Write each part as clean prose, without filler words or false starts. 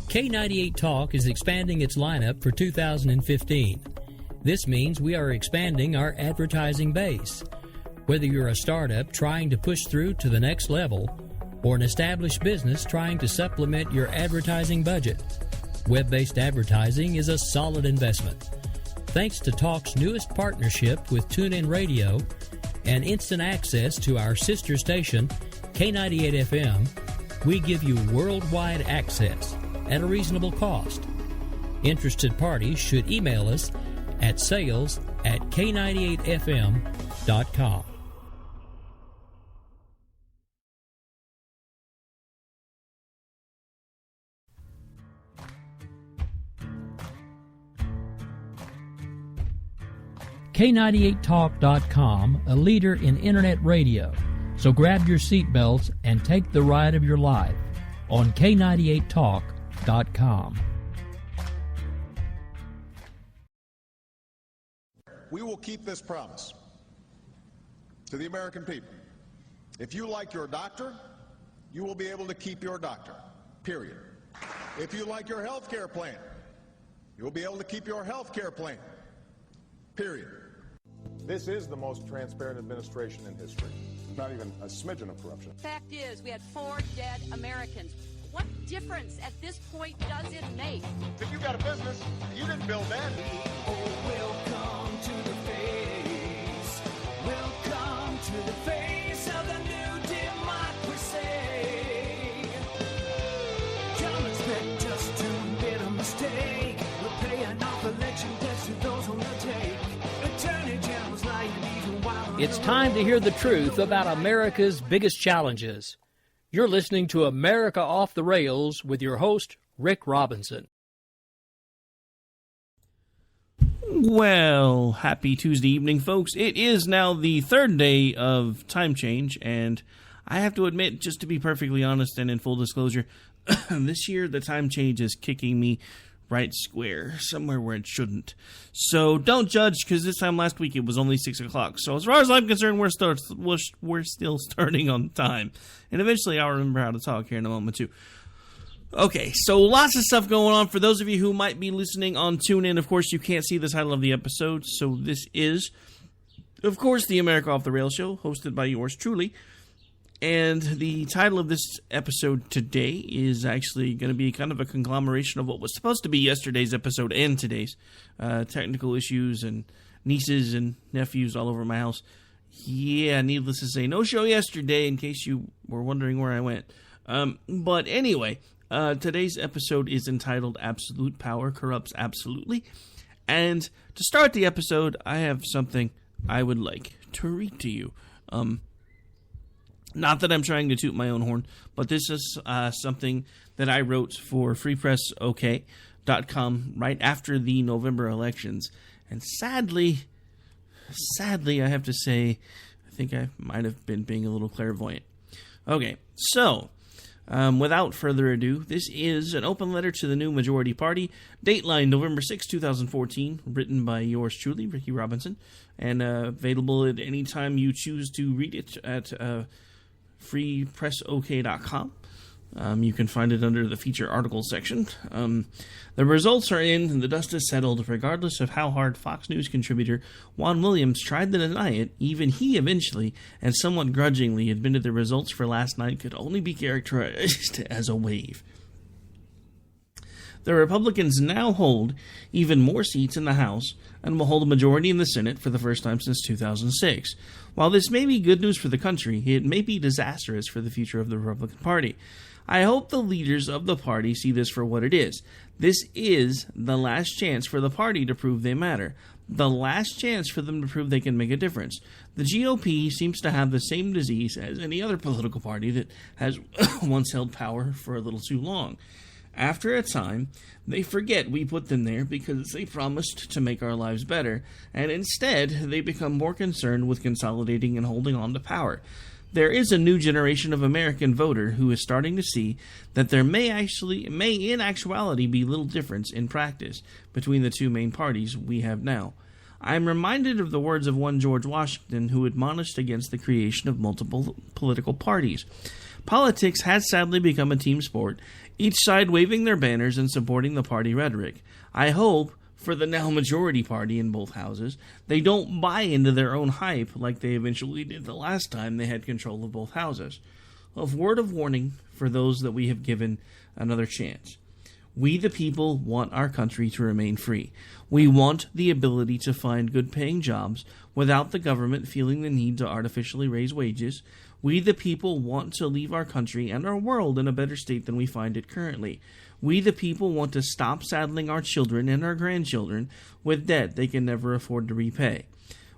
K98 Talk is expanding its lineup for 2015. This means we are expanding our advertising base. Whether you're a startup trying to push through to the next level, or an established business trying to supplement your advertising budget, web-based advertising is a solid investment. Thanks to Talk's newest partnership with TuneIn Radio and instant access to our sister station, K98 FM, we give you worldwide access at a reasonable cost. Interested parties should email us at sales@k98fm.com. K98talk.com, a leader in internet radio. So grab your seatbelts and take the ride of your life on K98talk.com. We will keep this promise to the American people. If you like your doctor, you will be able to keep your doctor, period. If you like your health care plan, you will be able to keep your health care plan, period. This is the most transparent administration in history. Not even a smidgen of corruption. Fact is, we had 4 dead Americans. What difference at this point does it make? If you got a business, you didn't build that. Oh, welcome to the face. Welcome to the face of the new democracy. Don't expect us to admit a mistake. We're paying off election debts to those who undertake. Attorney General's lying even while It's time to hear the truth about America's biggest challenges. You're listening to America Off the Rails with your host, Rick Robinson. Well, happy Tuesday evening, folks. It is now the third day of time change, and I have to admit, just to be perfectly honest and in full disclosure, this year the time change is kicking me right square, somewhere where it shouldn't. So don't judge, because this time last week it was only 6 o'clock. So as far as I'm concerned, we're still starting on time. And eventually I'll remember how to talk here in a moment too. Okay, so lots of stuff going on. For those of you who might be listening on TuneIn, of course, you can't see the title of the episode. So this is, of course, the America Off the Rails show, hosted by yours truly. And the title of this episode today is actually going to be kind of a conglomeration of what was supposed to be yesterday's episode and today's. Technical issues and nieces and nephews all over my house. Yeah, needless to say, no show yesterday in case you were wondering where I went. But anyway, today's episode is entitled Absolute Power Corrupts Absolutely. And to start the episode, I have something I would like to read to you. Not that I'm trying to toot my own horn, but this is something that I wrote for freepressok.com right after the November elections. And sadly, I have to say, I think I might have been being a little clairvoyant. Okay, so, without further ado, this is an open letter to the new majority party, dateline November 6, 2014, written by yours truly, Ricky Robinson, and available at any time you choose to read it at freepressok.com. You can find it under the feature articles section. The results are in, and the dust is settled, regardless of how hard Fox News contributor Juan Williams tried to deny it. Even he eventually, and somewhat grudgingly, admitted the results for last night could only be characterized as a wave. The Republicans now hold even more seats in the House and will hold a majority in the Senate for the first time since 2006. While this may be good news for the country, it may be disastrous for the future of the Republican Party. I hope the leaders of the party see this for what it is. This is the last chance for the party to prove they matter. The last chance for them to prove they can make a difference. The GOP seems to have the same disease as any other political party that has once held power for a little too long. After a time, they forget we put them there because they promised to make our lives better, and instead they become more concerned with consolidating and holding on to power. There is a new generation of American voter who is starting to see that there may in actuality be little difference in practice between the two main parties we have now. I am reminded of the words of one George Washington, who admonished against the creation of multiple political parties. Politics has sadly become a team sport, each side waving their banners and supporting the party rhetoric. I hope, for the now majority party in both houses, they don't buy into their own hype like they eventually did the last time they had control of both houses. A word of warning for those that we have given another chance. We the people want our country to remain free. We want the ability to find good-paying jobs without the government feeling the need to artificially raise wages. We the people want to leave our country and our world in a better state than we find it currently. We the people want to stop saddling our children and our grandchildren with debt they can never afford to repay.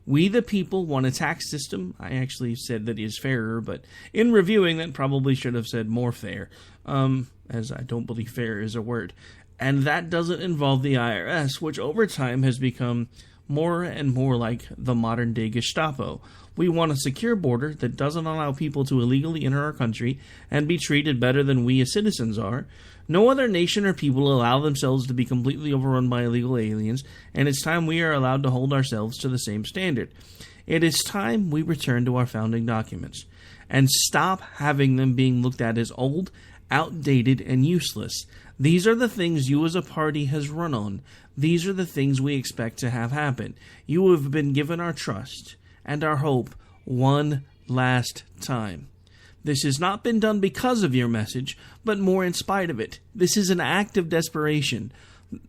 We the people want a tax system. I actually said that is fairer, but in reviewing that probably should have said more fair, as I don't believe fair is a word. And that doesn't involve the IRS, which over time has become more and more like the modern-day Gestapo. We want a secure border that doesn't allow people to illegally enter our country and be treated better than we as citizens are. No other nation or people allow themselves to be completely overrun by illegal aliens, and it's time we are allowed to hold ourselves to the same standard. It is time we return to our founding documents and stop having them being looked at as old, outdated, and useless. These are the things you as a party has run on. These are the things we expect to have happen. You have been given our trust and our hope one last time. This has not been done because of your message, but more in spite of it. This is an act of desperation.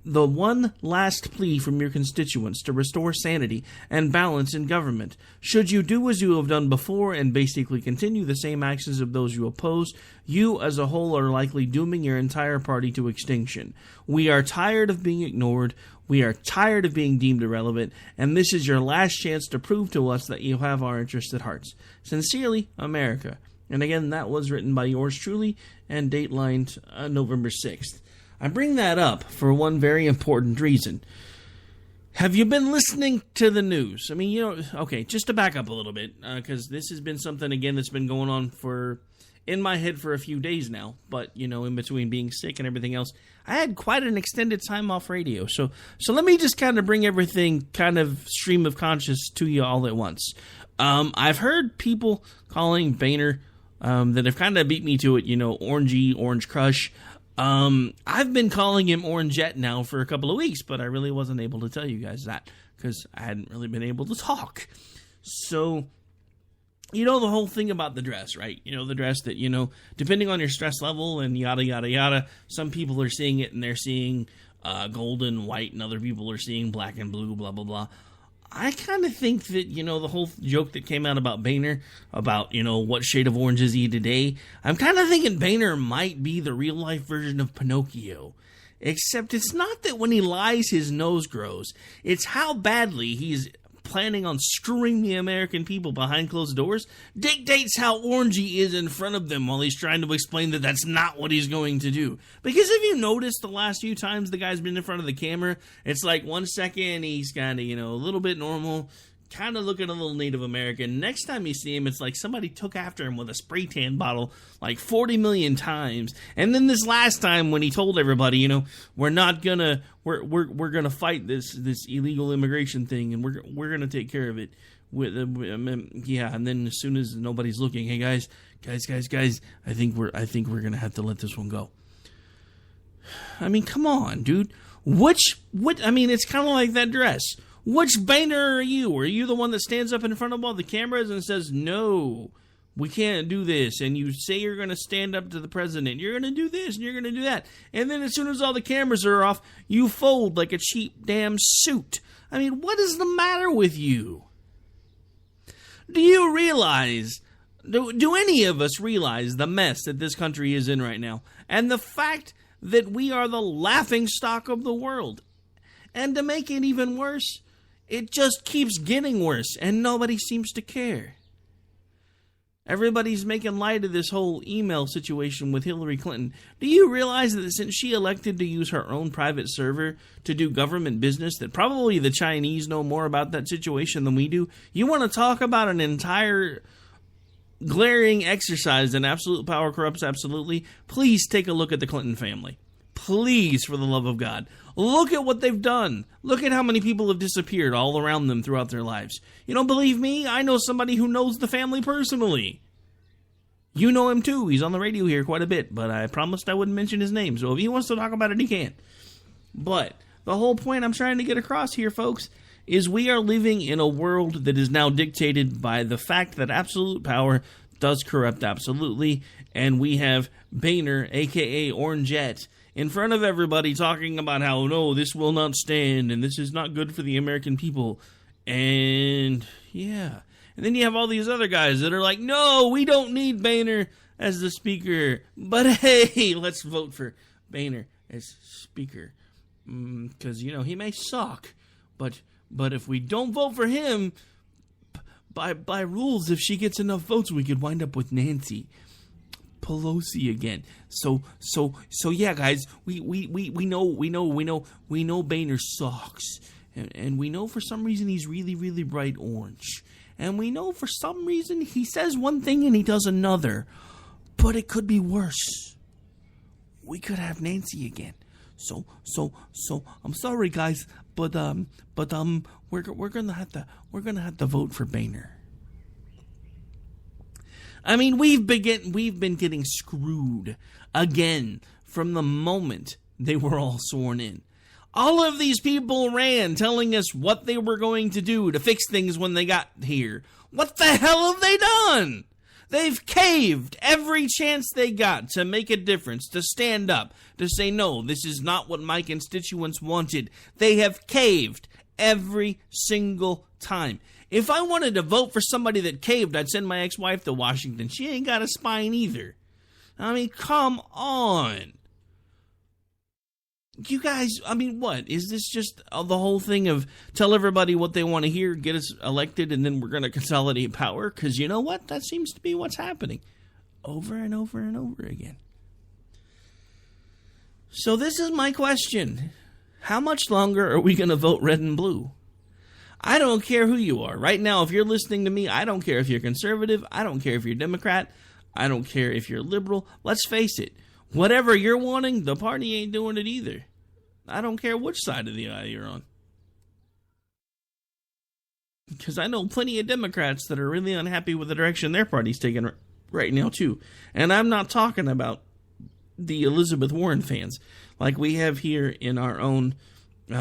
The one last plea from your constituents to restore sanity and balance in government. Should you do as you have done before and basically continue the same actions of those you oppose, you as a whole are likely dooming your entire party to extinction. We are tired of being ignored. We are tired of being deemed irrelevant, and this is your last chance to prove to us that you have our interests at heart. Sincerely, America. And again, that was written by yours truly and datelined November 6th. I bring that up for one very important reason. Have you been listening to the news? I mean, okay, just to back up a little bit, because this has been something, again, that's been going on in my head for a few days now. But, in between being sick and everything else, I had quite an extended time off radio. So let me just kind of bring everything kind of stream of conscious to you all at once. I've heard people calling Boehner that have kind of beat me to it, Orange Crush. I've been calling him Orangette now for a couple of weeks, but I really wasn't able to tell you guys that because I hadn't really been able to talk. So, the whole thing about the dress, right? The dress that, depending on your stress level and yada, yada, yada, some people are seeing it and they're seeing golden, white, and other people are seeing black and blue, blah, blah, blah. I kind of think that, the whole joke that came out about Boehner, about, what shade of orange is he today, I'm kind of thinking Boehner might be the real-life version of Pinocchio. Except it's not that when he lies his nose grows, it's how badly he's planning on screwing the American people behind closed doors dictates how orange he is in front of them while he's trying to explain that that's not what he's going to do. Because if you notice the last few times the guy's been in front of the camera, it's like 1 second he's kind of, a little bit normal, kind of looking a little Native American. Next time you see him, it's like somebody took after him with a spray tan bottle like 40 million times. And then this last time when he told everybody, we're gonna fight this illegal immigration thing and we're gonna take care of it. And then as soon as nobody's looking, hey guys, I think we're gonna have to let this one go. I mean, come on, dude. It's kind of like that dress. Which Boehner are you? Are you the one that stands up in front of all the cameras and says, no, we can't do this, and you say you're going to stand up to the president, you're going to do this, and you're going to do that, and then as soon as all the cameras are off, you fold like a cheap damn suit? I mean, what is the matter with you? Do you realize, do any of us realize the mess that this country is in right now, and the fact that we are the laughingstock of the world? And to make it even worse, it just keeps getting worse, and nobody seems to care. Everybody's making light of this whole email situation with Hillary Clinton. Do you realize that since she elected to use her own private server to do government business, that probably the Chinese know more about that situation than we do? You want to talk about an entire glaring exercise in absolute power corrupts absolutely? Please take a look at the Clinton family. Please, for the love of God. Look at what they've done. Look at how many people have disappeared all around them throughout their lives. You don't believe me? I know somebody who knows the family personally. You know him too. He's on the radio here quite a bit, but I promised I wouldn't mention his name. So if he wants to talk about it, he can. But the whole point I'm trying to get across here, folks, is we are living in a world that is now dictated by the fact that absolute power does corrupt absolutely, and we have Boehner, a.k.a. Orangette, in front of everybody talking about how, no, this will not stand, and this is not good for the American people. And, yeah. And then you have all these other guys that are like, no, we don't need Boehner as the speaker. But hey, let's vote for Boehner as speaker. Because, you know, he may suck. But if we don't vote for him, by rules, if she gets enough votes, we could wind up with Nancy Pelosi again. So yeah, guys, we know Boehner sucks. And we know for some reason he's really, really bright orange. And we know for some reason he says one thing and he does another. But it could be worse. We could have Nancy again. So I'm sorry, guys, but we're gonna have to vote for Boehner. I mean, we've been getting screwed again from the moment they were all sworn in. All of these people ran telling us what they were going to do to fix things when they got here. What the hell have they done? They've caved every chance they got to make a difference, to stand up, to say, no, this is not what my constituents wanted. They have caved every single time. If I wanted to vote for somebody that caved, I'd send my ex-wife to Washington. She ain't got a spine either. I mean, come on. You guys, I mean, what? Is this just the whole thing of tell everybody what they want to hear, get us elected, and then we're going to consolidate power? Because you know what? That seems to be what's happening over and over and over again. So this is my question. How much longer are we going to vote red and blue? I don't care who you are. Right now, if you're listening to me, I don't care if you're conservative. I don't care if you're Democrat. I don't care if you're liberal. Let's face it. Whatever you're wanting, the party ain't doing it either. I don't care which side of the aisle you're on. Because I know plenty of Democrats that are really unhappy with the direction their party's taking right now, too. And I'm not talking about the Elizabeth Warren fans like we have here in our own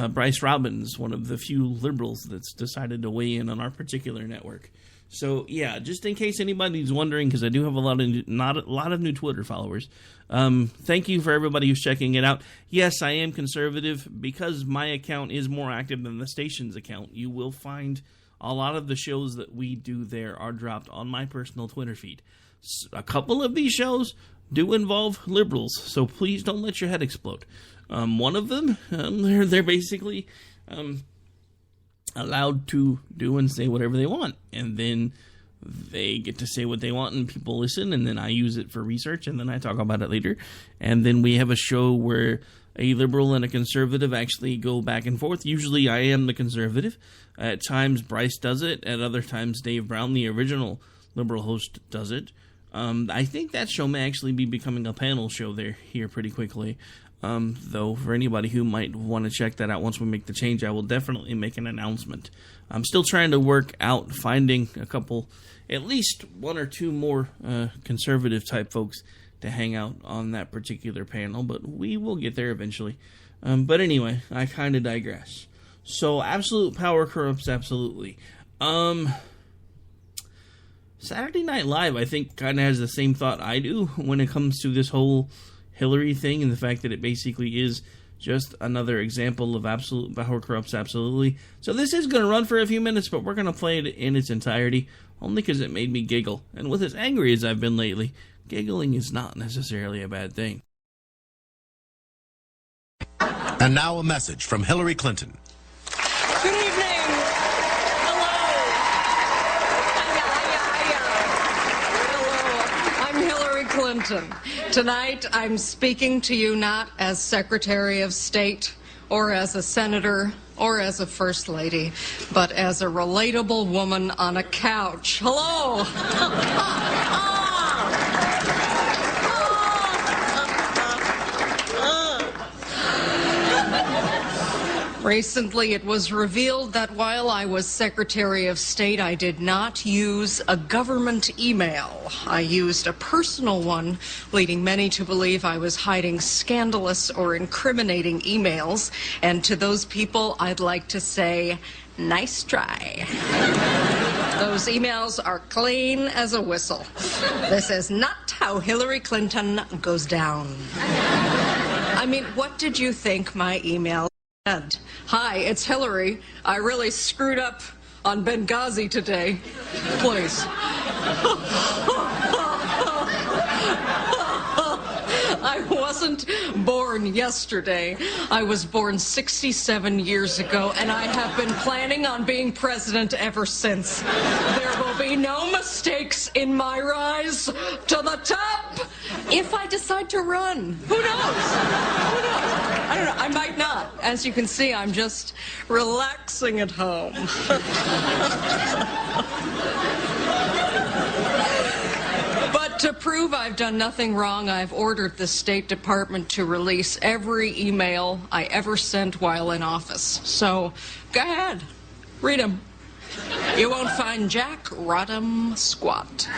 Bryce Robbins, one of the few liberals that's decided to weigh in on our particular network. So, yeah, just in case anybody's wondering, because I do have a lot of new Twitter followers, thank you for everybody who's checking it out. Yes, I am conservative. Because my account is more active than the station's account, you will find a lot of the shows that we do there are dropped on my personal Twitter feed. A couple of these shows do involve liberals, so please don't let your head explode. One of them, they're basically allowed to do and say whatever they want, and then they get to say what they want and people listen, and then I use it for research, and then I talk about it later. And then we have a show where a liberal and a conservative actually go back and forth. Usually I am the conservative. At times Bryce does it. At other times Dave Brown, the original liberal host, does it. I think that show may actually be becoming a panel show here pretty quickly. Though, for anybody who might want to check that out once we make the change, I will definitely make an announcement. I'm still trying to work out finding a couple, at least one or two more conservative type folks to hang out on that particular panel, but we will get there eventually. But anyway, I kind of digress. So, absolute power corrupts absolutely. Saturday Night Live, I think, kind of has the same thought I do when it comes to this whole Hillary thing, and the fact that it basically is just another example of absolute power corrupts absolutely. So this is going to run for a few minutes, but we're going to play it in its entirety, only because it made me giggle. And with as angry as I've been lately, giggling is not necessarily a bad thing. And now a message from Hillary Clinton. Good evening. Clinton. Tonight, I'm speaking to you not as Secretary of State or as a senator or as a First Lady, but as a relatable woman on a couch. Hello! Recently, it was revealed that while I was Secretary of State, I did not use a government email. I used a personal one, leading many to believe I was hiding scandalous or incriminating emails. And to those people, I'd like to say, nice try. Those emails are clean as a whistle. This is not how Hillary Clinton goes down. I mean, what did you think my email said? Hi, it's Hillary. I really screwed up on Benghazi today. Please. I wasn't born yesterday. I was born 67 years ago, and I have been planning on being president ever since. There will be no mistakes in my rise to the top if I decide to run. Who knows? Who knows? I don't know. I might not. As you can see, I'm just relaxing at home. To prove I've done nothing wrong, I've ordered the State Department to release every email I ever sent while in office. So, go ahead. Read them. You won't find jack, rot 'em, squat.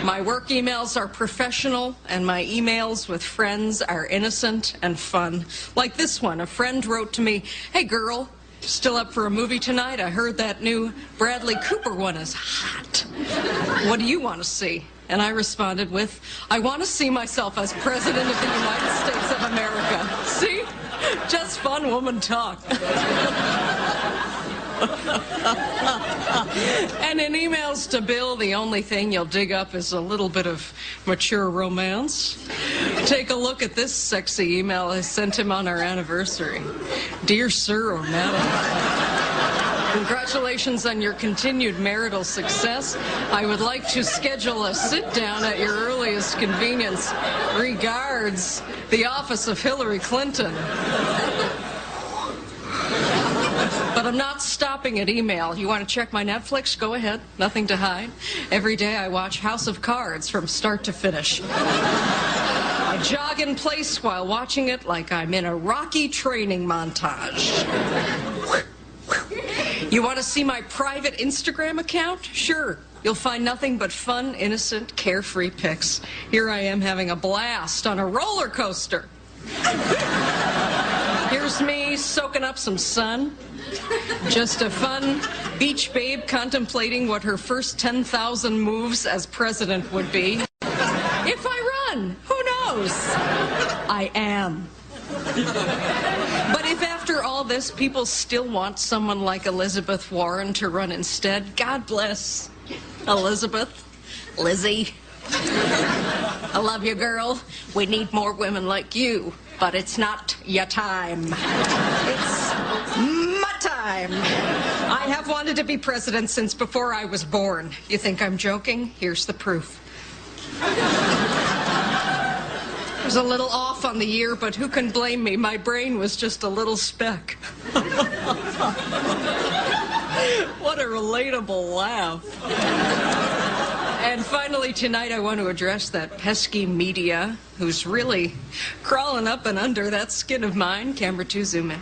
My work emails are professional, and my emails with friends are innocent and fun. Like this one, a friend wrote to me, "Hey girl, still up for a movie tonight? I heard that new Bradley Cooper one is hot. What do you want to see?" And I responded with, "I want to see myself as President of the United States of America." See? Just fun woman talk. And in emails to Bill, the only thing you'll dig up is a little bit of mature romance. Take a look at this sexy email I sent him on our anniversary. "Dear Sir or Madam, congratulations on your continued marital success. I would like to schedule a sit-down at your earliest convenience. Regards, the office of Hillary Clinton." But I'm not stopping at email. You want to check my Netflix? Go ahead. Nothing to hide. Every day I watch House of Cards from start to finish. I jog in place while watching it like I'm in a Rocky training montage. You want to see my private Instagram account? Sure. You'll find nothing but fun, innocent, carefree pics. Here I am having a blast on a roller coaster. Here's me soaking up some sun. Just a fun beach babe contemplating what her first 10,000 moves as president would be. If I run, who knows? I am. But if after all this people still want someone like Elizabeth Warren to run instead, God bless Elizabeth, Lizzie. I love you, girl. We need more women like you, but it's not your time. It's my time. I have wanted to be president since before I was born. You think I'm joking? Here's the proof. I was a little off on the year, but who can blame me? My brain was just a little speck. What a relatable laugh. And finally, tonight I want to address that pesky media who's really crawling up and under that skin of mine. Camera 2, zoom in.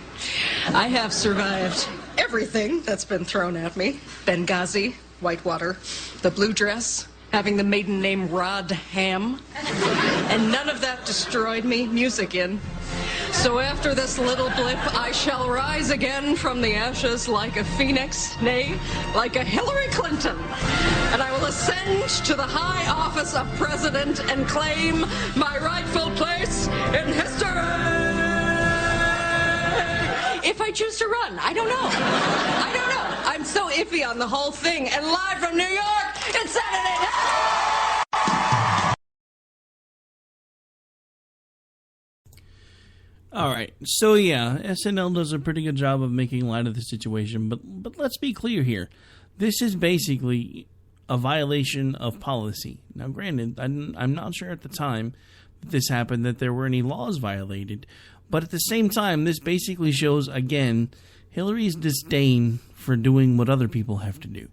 I have survived everything that's been thrown at me. Benghazi, Whitewater, the blue dress, having the maiden name Rod Ham. And none of that destroyed me. Music in. So after this little blip, I shall rise again from the ashes like a phoenix, nay, like a Hillary Clinton. And I will ascend to the high office of president and claim my rightful place in history. If I choose to run, I don't know. I don't know. I'm so iffy on the whole thing. And live from New York, it's Saturday night. All right, so yeah, SNL does a pretty good job of making light of the situation, but let's be clear here. This is basically a violation of policy. Now, granted, I'm not sure at the time that this happened that there were any laws violated, but at the same time, this basically shows, again, Hillary's disdain for doing what other people have to do.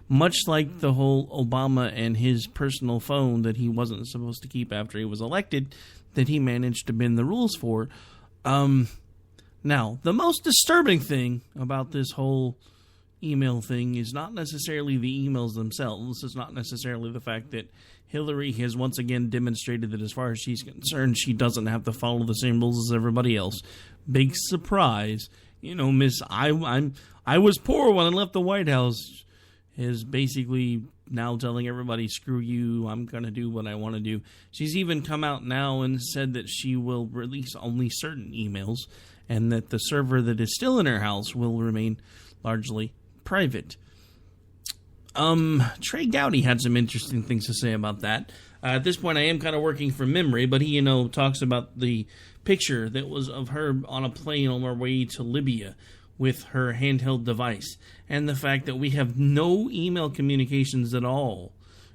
Much like the whole Obama and his personal phone that he wasn't supposed to keep after he was elected, that he managed to bend the rules for. Now, the most disturbing thing about this whole email thing is not necessarily the emails themselves. It's not necessarily the fact that Hillary has once again demonstrated that as far as she's concerned, she doesn't have to follow the same rules as everybody else. Big surprise. Miss I was poor when I left the White House is basically now telling everybody, screw you, I'm going to do what I want to do. She's even come out now and said that she will release only certain emails and that the server that is still in her house will remain largely private. Trey Gowdy had some interesting things to say about that. At this point, I am kind of working from memory, but he, talks about the picture that was of her on a plane on her way to Libya with her handheld device, and the fact that we have no email communications at all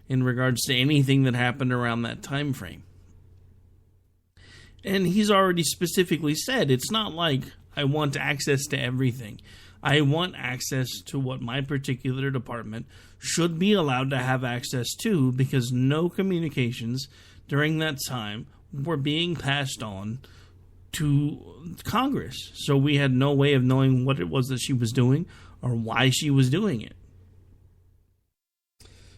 in regards to anything that happened around that time frame. And he's already specifically said, it's not like I want access to everything. I want access to what my particular department should be allowed to have access to, because no communications during that time were being passed on to Congress. So we had no way of knowing what it was that she was doing or why she was doing it.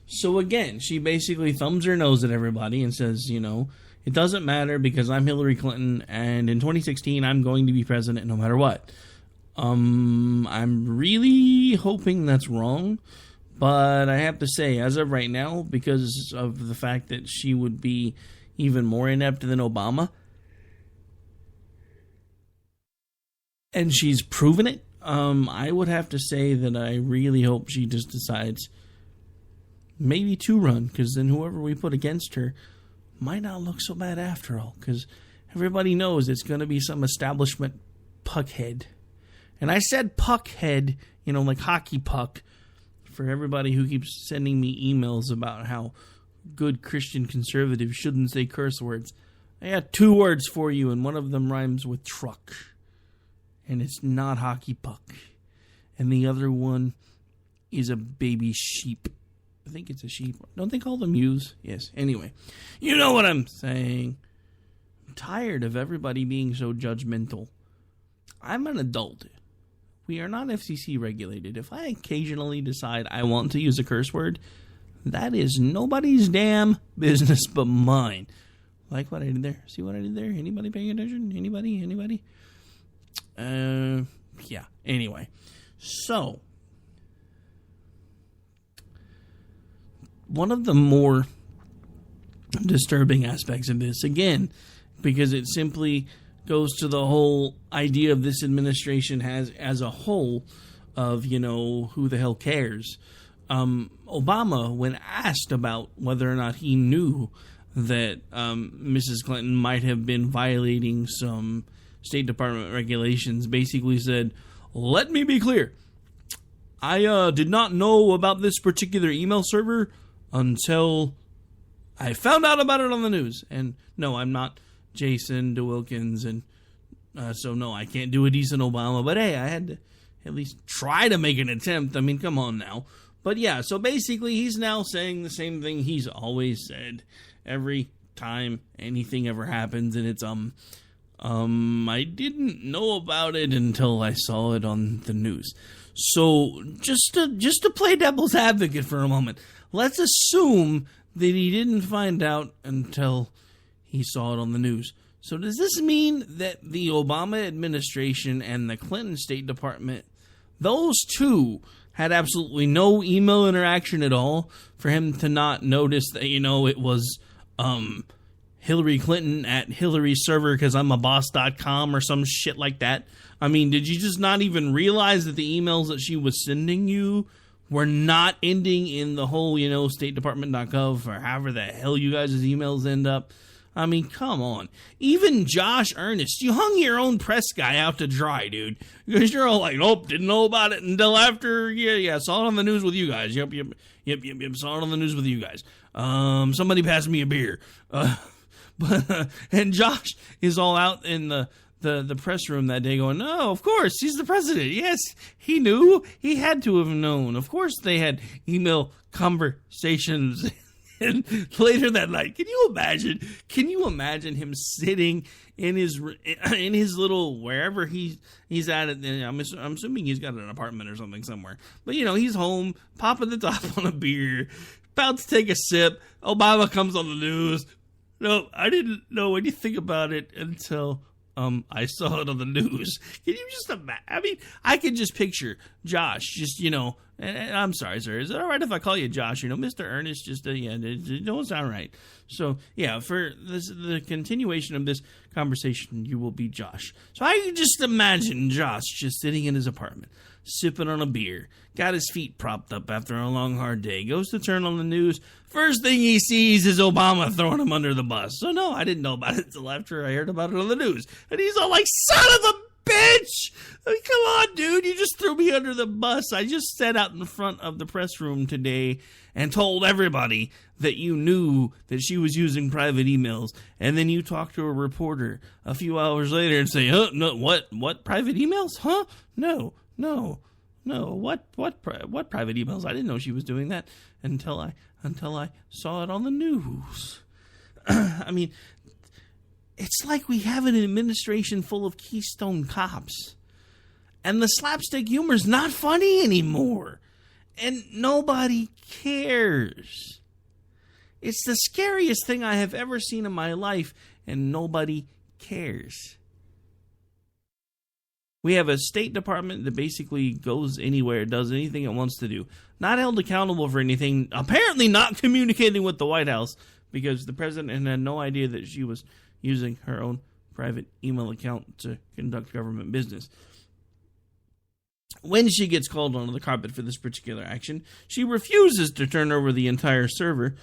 So again, she basically thumbs her nose at everybody and says, it doesn't matter because I'm Hillary Clinton and in 2016 I'm going to be president no matter what. I'm really hoping that's wrong, but I have to say, as of right now, because of the fact that she would be even more inept than Obama, and she's proven it, I would have to say that I really hope she just decides maybe to run, because then whoever we put against her might not look so bad after all, because everybody knows it's going to be some establishment puckhead. And I said puckhead, like hockey puck, for everybody who keeps sending me emails about how good Christian conservatives shouldn't say curse words. I got 2 words for you, and one of them rhymes with truck. And it's not hockey puck. And the other one is a baby sheep. I think it's a sheep. Don't they call them ewes? Yes. Anyway, you know what I'm saying. I'm tired of everybody being so judgmental. I'm an adult. We are not FCC regulated. If I occasionally decide I want to use a curse word, that is nobody's damn business but mine. Like what I did there? See what I did there? Anybody paying attention? Anybody? Yeah. Anyway. So, one of the more disturbing aspects of this, again, because it simply goes to the whole idea of this administration has as a whole of, who the hell cares. Obama, when asked about whether or not he knew that Mrs. Clinton might have been violating some State Department regulations, basically said, let me be clear. I did not know about this particular email server until I found out about it on the news. And no, I'm not Jason DeWilkins, and so no, I can't do a decent Obama, but hey, I had to at least try to make an attempt. I mean, come on now. But yeah, so basically he's now saying the same thing he's always said every time anything ever happens, and it's I didn't know about it until I saw it on the news. So just to play devil's advocate for a moment, let's assume that he didn't find out until he saw it on the news. So does this mean that the Obama administration and the Clinton State Department, those two, had absolutely no email interaction at all for him to not notice that, it was Hillary Clinton at Hillary's server because I'm a boss.com or some shit like that? I mean, did you just not even realize that the emails that she was sending you were not ending in the whole, statedepartment.gov or however the hell you guys' emails end up? I mean, come on. Even Josh Earnest, you hung your own press guy out to dry, dude. Because you're all like, nope, didn't know about it until after, saw it on the news with you guys. Yep, saw it on the news with you guys. Somebody passed me a beer. And Josh is all out in the press room that day going, no, of course, he's the president. Yes, he knew. He had to have known. Of course they had email conversations And later that night, can you imagine him sitting in his little, wherever he's at it? I'm assuming he's got an apartment or something somewhere. But, he's home, popping the top on a beer, about to take a sip. Obama comes on the news. No, I didn't know anything about it until I saw it on the news. Can you just imagine? I mean, I can just picture Josh, just, and I'm sorry, sir. Is it all right if I call you Josh? Mr. Ernest, just, it don't sound right. So, yeah, for the continuation of this conversation, you will be Josh. So I can just imagine Josh just sitting in his apartment, sipping on a beer, got his feet propped up after a long, hard day, goes to turn on the news. First thing he sees is Obama throwing him under the bus. So, no, I didn't know about it until after I heard about it on the news. And he's all like, son of a bitch! I mean, come on, dude, you just threw me under the bus. I just sat out in front of the press room today and told everybody that you knew that she was using private emails. And then you talk to a reporter a few hours later and say, no, what private emails? Huh? No, what private emails? I didn't know she was doing that until I saw it on the news. I mean, it's like we have an administration full of Keystone cops, and the slapstick humor's not funny anymore, and nobody cares. It's the scariest thing I have ever seen in my life, and nobody cares. We have a State Department that basically goes anywhere, does anything it wants to do. Not held accountable for anything. Apparently not communicating with the White House, because the president had no idea that she was using her own private email account to conduct government business. When she gets called onto the carpet for this particular action, she refuses to turn over the entire server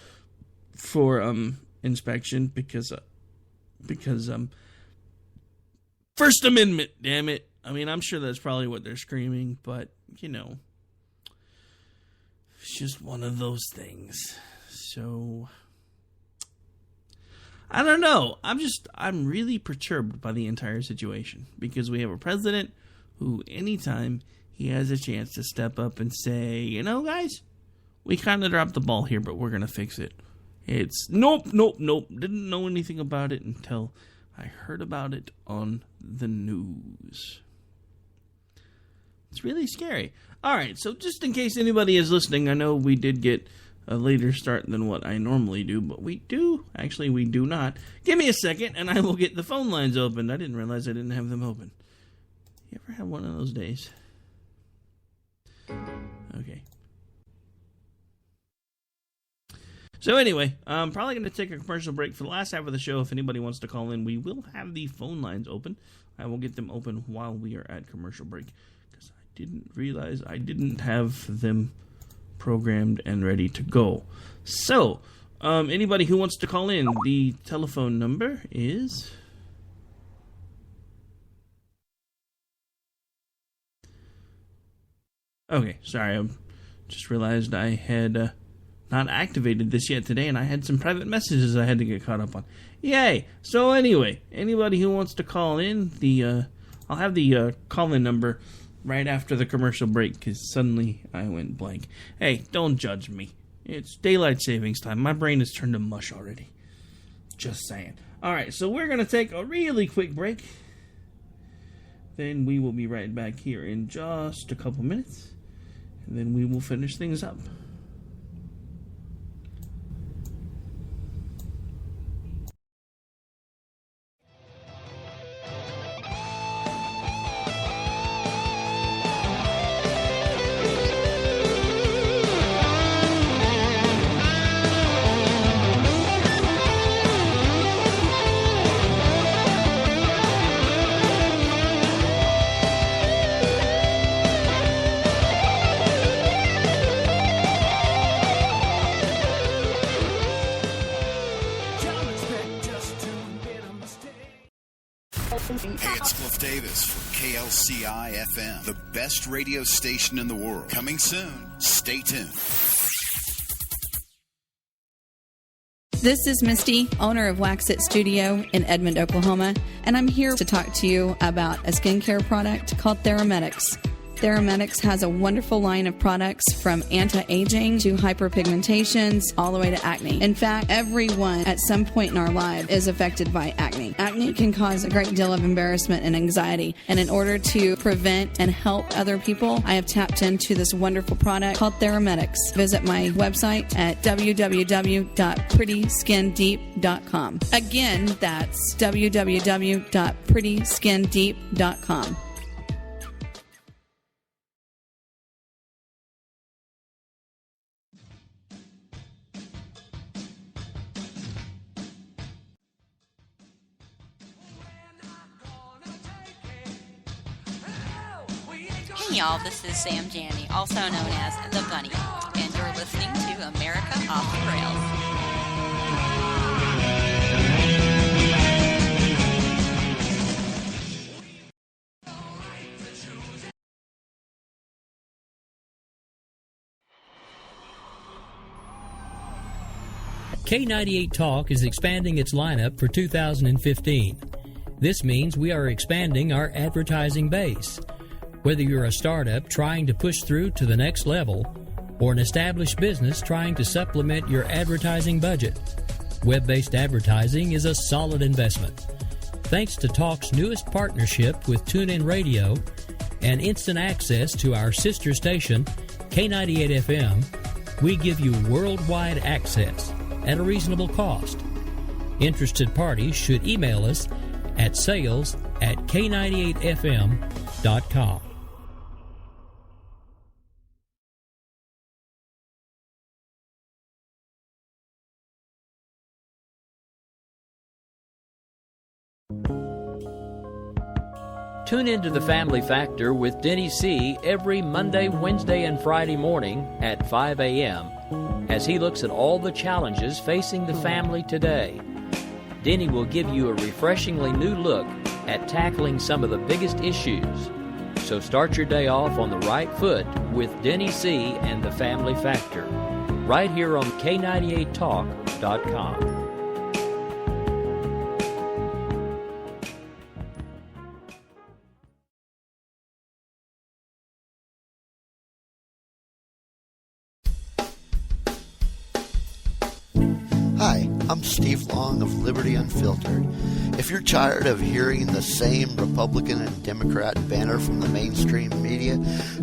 for inspection because First Amendment, damn it. I mean, I'm sure that's probably what they're screaming, but, it's just one of those things. So, I don't know. I'm really perturbed by the entire situation, because we have a president who, anytime he has a chance to step up and say, guys, we kind of dropped the ball here, but we're going to fix it. It's nope. Didn't know anything about it until I heard about it on the news. It's really scary. All right, so just in case anybody is listening, I know we did get a later start than what I normally do, but we do not. Give me a second, and I will get the phone lines open. I didn't realize I didn't have them open. You ever have one of those days? Okay. So anyway, I'm probably going to take a commercial break for the last half of the show. If anybody wants to call in, we will have the phone lines open. I will get them open while we are at commercial break, because I didn't realize I didn't have them programmed and ready to go. So, anybody who wants to call in, the telephone number is... Okay, sorry, I just realized I had not activated this yet today, and I had some private messages I had to get caught up on. Yay! So anyway, anybody who wants to call in, I'll have the call-in number right after the commercial break, because suddenly I went blank. Hey, don't judge me. It's daylight savings time. My brain has turned to mush already. Just saying. Alright, so we're going to take a really quick break. Then we will be right back here in just a couple minutes. And then we will finish things up. KLCI-FM, the best radio station in the world. Coming soon. Stay tuned. This is Misty, owner of Wax It Studio in Edmond, Oklahoma, and I'm here to talk to you about a skincare product called Theramedics. Theramedics has a wonderful line of products from anti-aging to hyperpigmentations all the way to acne. In fact, everyone at some point in our life is affected by acne. Acne can cause a great deal of embarrassment and anxiety, and in order to prevent and help other people, I have tapped into this wonderful product called Theramedics. Visit my website at www.prettyskindeep.com. Again, that's www.prettyskindeep.com. Hey y'all, this is Sam Janney, also known as The Bunny, and you're listening to America Off the Rails. K98 Talk is expanding its lineup for 2015. This means we are expanding our advertising base. Whether you're a startup trying to push through to the next level or an established business trying to supplement your advertising budget, web-based advertising is a solid investment. Thanks to Talk's newest partnership with TuneIn Radio and instant access to our sister station, K98 FM, we give you worldwide access at a reasonable cost. Interested parties should email us at sales@k98fm.com. Tune into The Family Factor with Denny C. every Monday, Wednesday, and Friday morning at 5 a.m. as he looks at all the challenges facing the family today. Denny will give you a refreshingly new look at tackling some of the biggest issues. So start your day off on the right foot with Denny C. and The Family Factor, right here on K98Talk.com. Hi, I'm Steve Long of Liberty Unfiltered. If you're tired of hearing the same Republican and Democrat banner from the mainstream media,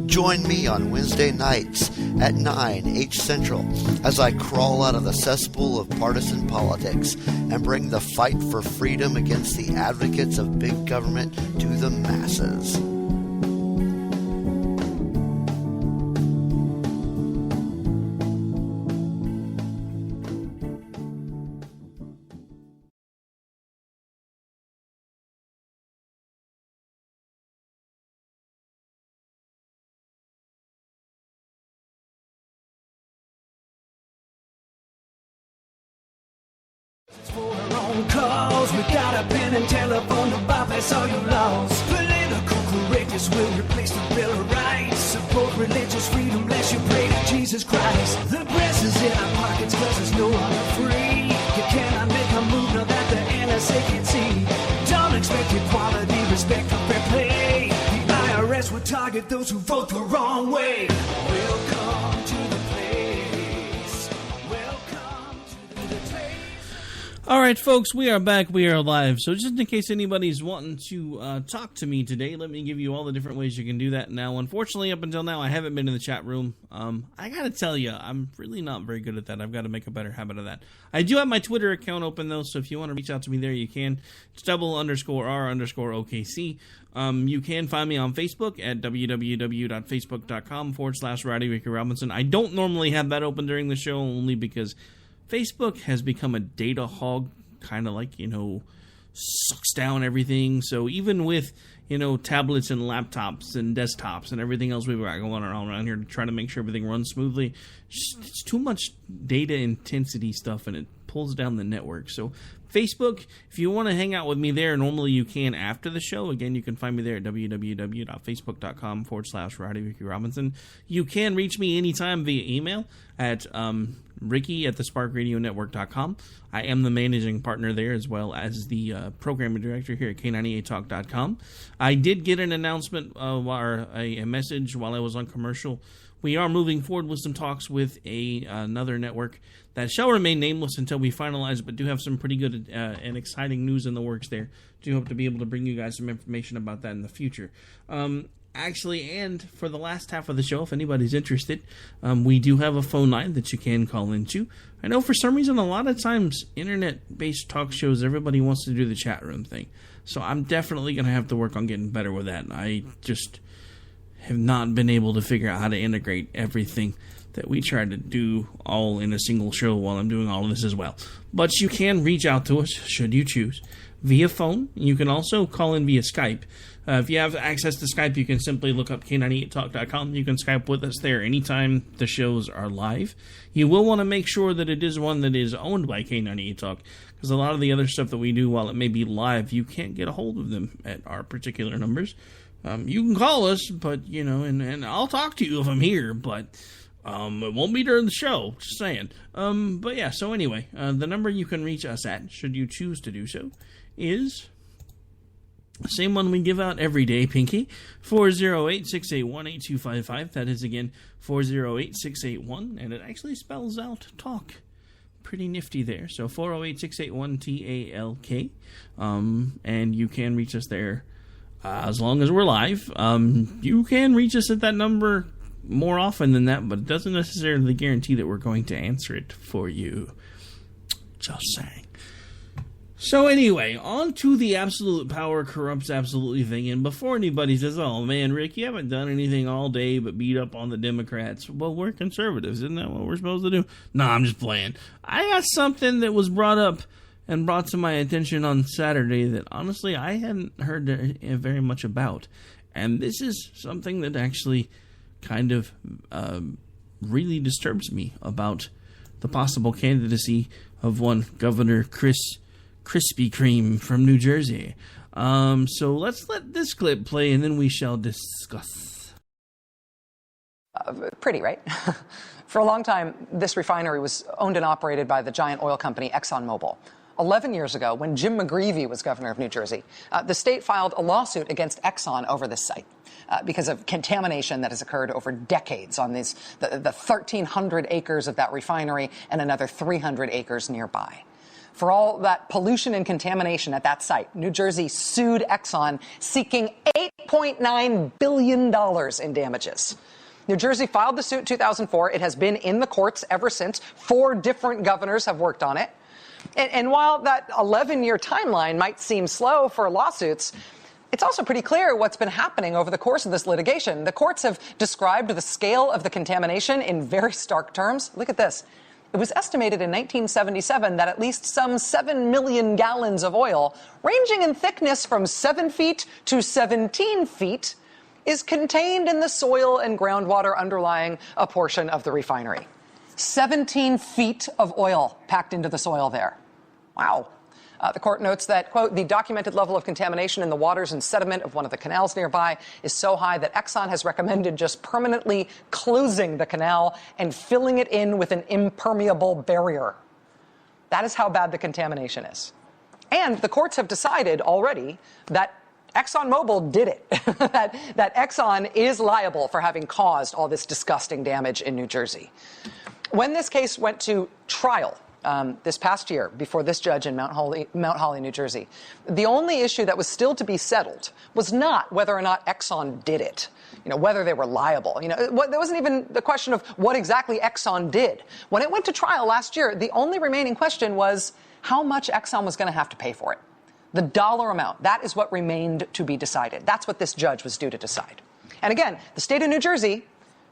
join me on Wednesday nights at 9 H Central as I crawl out of the cesspool of partisan politics and bring the fight for freedom against the advocates of big government to the masses. For our own cause, we got a pen and telephone to bypass all your laws. Political correctness will replace the Bill of Rights. Support religious freedom, lest you pray to Jesus Christ. The press is in our pockets cause it's no longer free. You cannot make a move now that the NSA can see. Don't expect equality, respect for fair play. The IRS will target those who vote the wrong way. Welcome to the place. Welcome to the place. All right, folks, we are back. We are live. So just in case anybody's wanting to talk to me today, let me give you all the different ways you can do that. Now, unfortunately, up until now, I haven't been in the chat room. I got to tell you, I'm really not very good at that. I've got to make a better habit of that. I do have my Twitter account open, though, so if you want to reach out to me there, you can. It's _R_OKC. You can find me on Facebook at www.facebook.com/Rowdy Ricky Robinson. I don't normally have that open during the show, only because Facebook has become a data hog, kind of like, sucks down everything. So even with, tablets and laptops and desktops and everything else we've got going on around here to try to make sure everything runs smoothly, it's too much data intensity stuff and it pulls down the network. So Facebook, if you want to hang out with me there, normally you can after the show. Again, you can find me there at www.facebook.com/Rowdy Ricky Robinson. You can reach me anytime via email at Ricky at thesparkradionetwork.com. I am the managing partner there, as well as the programming director here at K98talk.com. I did get an announcement, or a message while I was on commercial. We are moving forward with some talks with another network that shall remain nameless until we finalize, but do have some pretty good and exciting news in the works there. Do hope to be able to bring you guys some information about that in the future. Actually, and for the last half of the show, if anybody's interested, we do have a phone line that you can call into. I know for some reason, a lot of times, internet-based talk shows, everybody wants to do the chat room thing. So I'm definitely going to have to work on getting better with that. I just have not been able to figure out how to integrate everything that we try to do all in a single show while I'm doing all of this as well. But you can reach out to us, should you choose, via phone. You can also call in via Skype. If you have access to Skype, you can simply look up K98talk.com. You can Skype with us there anytime the shows are live. You will want to make sure that it is one that is owned by K98 Talk, because a lot of the other stuff that we do, while it may be live, you can't get a hold of them at our particular numbers. You can call us, but, and I'll talk to you if I'm here, but it won't be during the show, just saying. But yeah, so anyway, the number you can reach us at, should you choose to do so, is the same one we give out every day, Pinky, 408-681-8255. That is, again, 408-681, and it actually spells out talk. Pretty nifty there. So 408-681-TALK, and you can reach us there as long as we're live. You can reach us at that number more often than that, but it doesn't necessarily guarantee that we're going to answer it for you. Just saying. So anyway, on to the absolute power corrupts absolutely thing. And before anybody says, oh man, Rick, you haven't done anything all day but beat up on the Democrats. Well, we're conservatives. Isn't that what we're supposed to do? No, I'm just playing. I got something that was brought up and brought to my attention on Saturday that honestly I hadn't heard very much about. And this is something that actually kind of really disturbs me about the possible candidacy of one Governor Krispy Kreme from New Jersey. So let's let this clip play and then we shall discuss. Pretty, right? For a long time, this refinery was owned and operated by the giant oil company ExxonMobil. 11 years ago, when Jim McGreevey was governor of New Jersey, the state filed a lawsuit against Exxon over this site because of contamination that has occurred over decades on the 1,300 acres of that refinery and another 300 acres nearby. For all that pollution and contamination at that site, New Jersey sued Exxon, seeking $8.9 billion in damages. New Jersey filed the suit in 2004. It has been in the courts ever since. 4 different governors have worked on it. And while that 11-year timeline might seem slow for lawsuits, it's also pretty clear what's been happening over the course of this litigation. The courts have described the scale of the contamination in very stark terms. Look at this. It was estimated in 1977 that at least some 7 million gallons of oil, ranging in thickness from 7 feet to 17 feet, is contained in the soil and groundwater underlying a portion of the refinery. 17 feet of oil packed into the soil there. Wow. The court notes that, quote, the documented level of contamination in the waters and sediment of one of the canals nearby is so high that Exxon has recommended just permanently closing the canal and filling it in with an impermeable barrier. That is how bad the contamination is. And the courts have decided already that ExxonMobil did it, that Exxon is liable for having caused all this disgusting damage in New Jersey. When this case went to trial this past year before this judge in Mount Holly, New Jersey, the only issue that was still to be settled was not whether or not Exxon did it, whether they were liable. There wasn't even the question of what exactly Exxon did. When it went to trial last year, the only remaining question was how much Exxon was going to have to pay for it. The dollar amount, that is what remained to be decided. That's what this judge was due to decide. And again, the state of New Jersey,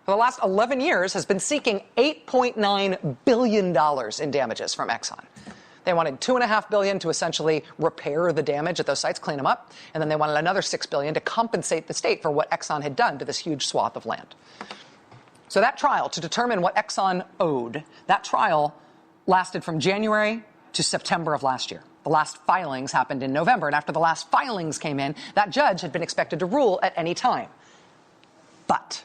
for the last 11 years, has been seeking $8.9 billion in damages from Exxon. They wanted $2.5 billion to essentially repair the damage at those sites, clean them up, and then they wanted another $6 billion to compensate the state for what Exxon had done to this huge swath of land. So that trial, to determine what Exxon owed, that trial lasted from January to September of last year. The last filings happened in November, and after the last filings came in, that judge had been expected to rule at any time. But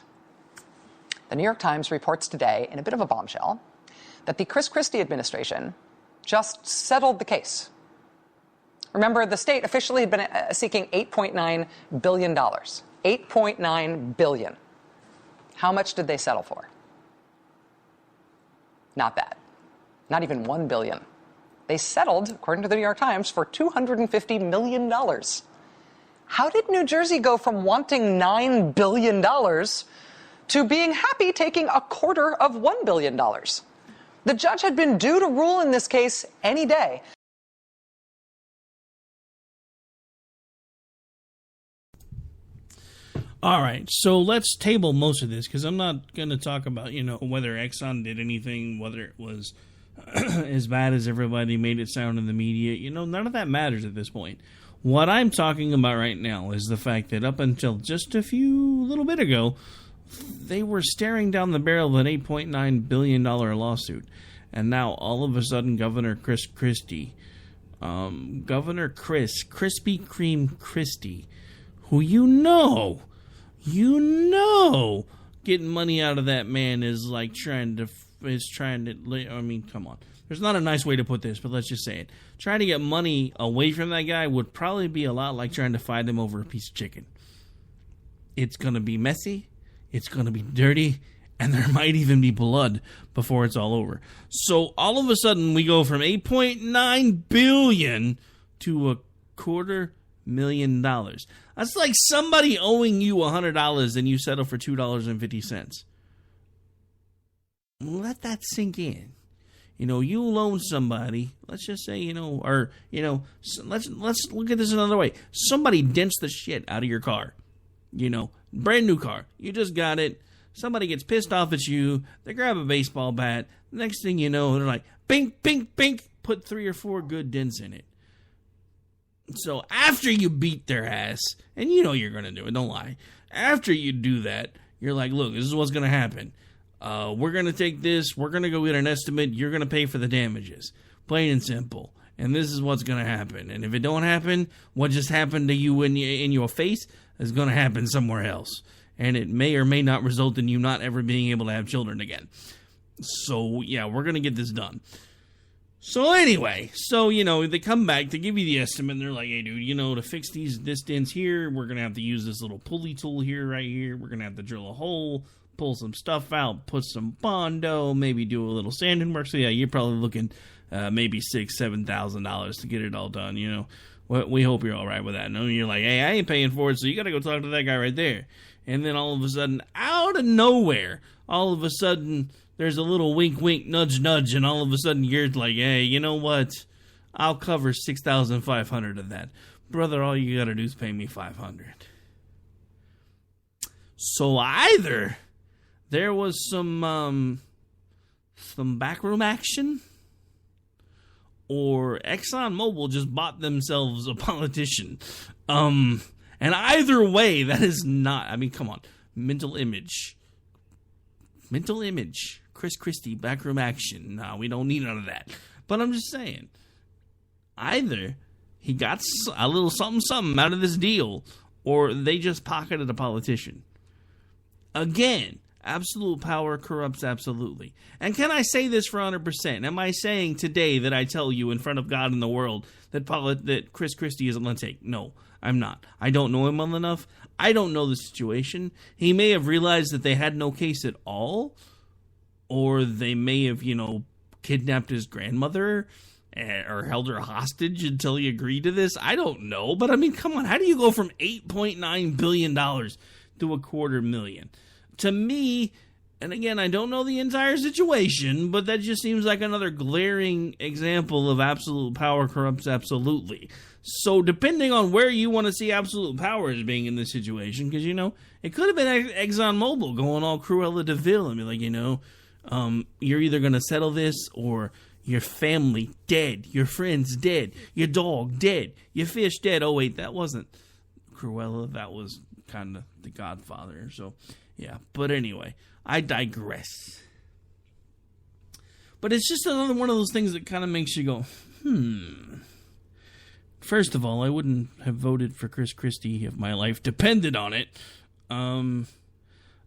the New York Times reports today, in a bit of a bombshell, that the Chris Christie administration just settled the case. Remember, the state officially had been seeking $8.9 billion. $8.9 billion. How much did they settle for? Not bad. Not even $1 billion. They settled, according to the New York Times, for $250 million. How did New Jersey go from wanting $9 billion to being happy taking a quarter of $1 billion? The judge had been due to rule in this case any day. All right, so let's table most of this because I'm not going to talk about, whether Exxon did anything, whether it was as bad as everybody made it sound in the media. None of that matters at this point. What I'm talking about right now is the fact that up until just little bit ago, they were staring down the barrel of an $8.9 billion lawsuit. And now, all of a sudden, Governor Chris Christie, Governor Krispy Kreme Christie, who getting money out of that man is like trying to, come on. There's not a nice way to put this, but let's just say it. Trying to get money away from that guy would probably be a lot like trying to fight him over a piece of chicken. It's going to be messy. It's going to be dirty. And there might even be blood before it's all over. So all of a sudden we go from $8.9 billion to $250,000. That's like somebody owing you $100 and you settle for $2.50. Let that sink in. You loan somebody, let's just say, let's look at this another way. Somebody dents the shit out of your car. Brand new car. You just got it. Somebody gets pissed off at you. They grab a baseball bat. Next thing you know, they're like, bink, bink, bink. Put 3 or 4 good dents in it. So after you beat their ass, and you're going to do it, don't lie. After you do that, you're like, look, this is what's going to happen. We're going to take this. We're going to go get an estimate. You're going to pay for the damages. Plain and simple. And this is what's going to happen. And if it don't happen, what just happened to you in your face is going to happen somewhere else. And it may or may not result in you not ever being able to have children again. So, yeah, we're going to get this done. So, anyway, they come back to give you the estimate, and they're like, hey, dude, to fix this dents here, we're going to have to use this little pulley tool right here. We're going to have to drill a hole, pull some stuff out, put some Bondo, maybe do a little sanding work. So, yeah, you're probably looking maybe $6,000-$7,000 to get it all done, We hope you're all right with that. And you're like, hey, I ain't paying for it, so you got to go talk to that guy right there. And then all of a sudden, out of nowhere, there's a little wink, wink, nudge, nudge, and all of a sudden you're like, hey, you know what? I'll cover $6,500 of that. Brother, all you got to do is pay me $500. So either there was some backroom action, or ExxonMobil just bought themselves a politician. And either way, that is not, come on. Mental image. Chris Christie, backroom action. No, we don't need none of that. But I'm just saying, either he got a little something out of this deal, or they just pocketed a politician. Again, absolute power corrupts absolutely. And can I say this for 100%? Am I saying today that I tell you in front of God and the world that Chris Christie is a lunatic? No, I'm not. I don't know him well enough. I don't know the situation. He may have realized that they had no case at all, or they may have, kidnapped his grandmother or held her hostage until he agreed to this. I don't know. But come on. How do you go from $8.9 billion to $250,000? To me, and again, I don't know the entire situation, but that just seems like another glaring example of absolute power corrupts absolutely. So depending on where you want to see absolute power as being in this situation, because, it could have been ExxonMobil going all Cruella de Vil and be like, you're either going to settle this or your family dead, your friends dead, your dog dead, your fish dead. Oh, wait, that wasn't Cruella. That was kind of The Godfather. So, yeah. But anyway, I digress. But it's just another one of those things that kind of makes you go, First of all, I wouldn't have voted for Chris Christie if my life depended on it.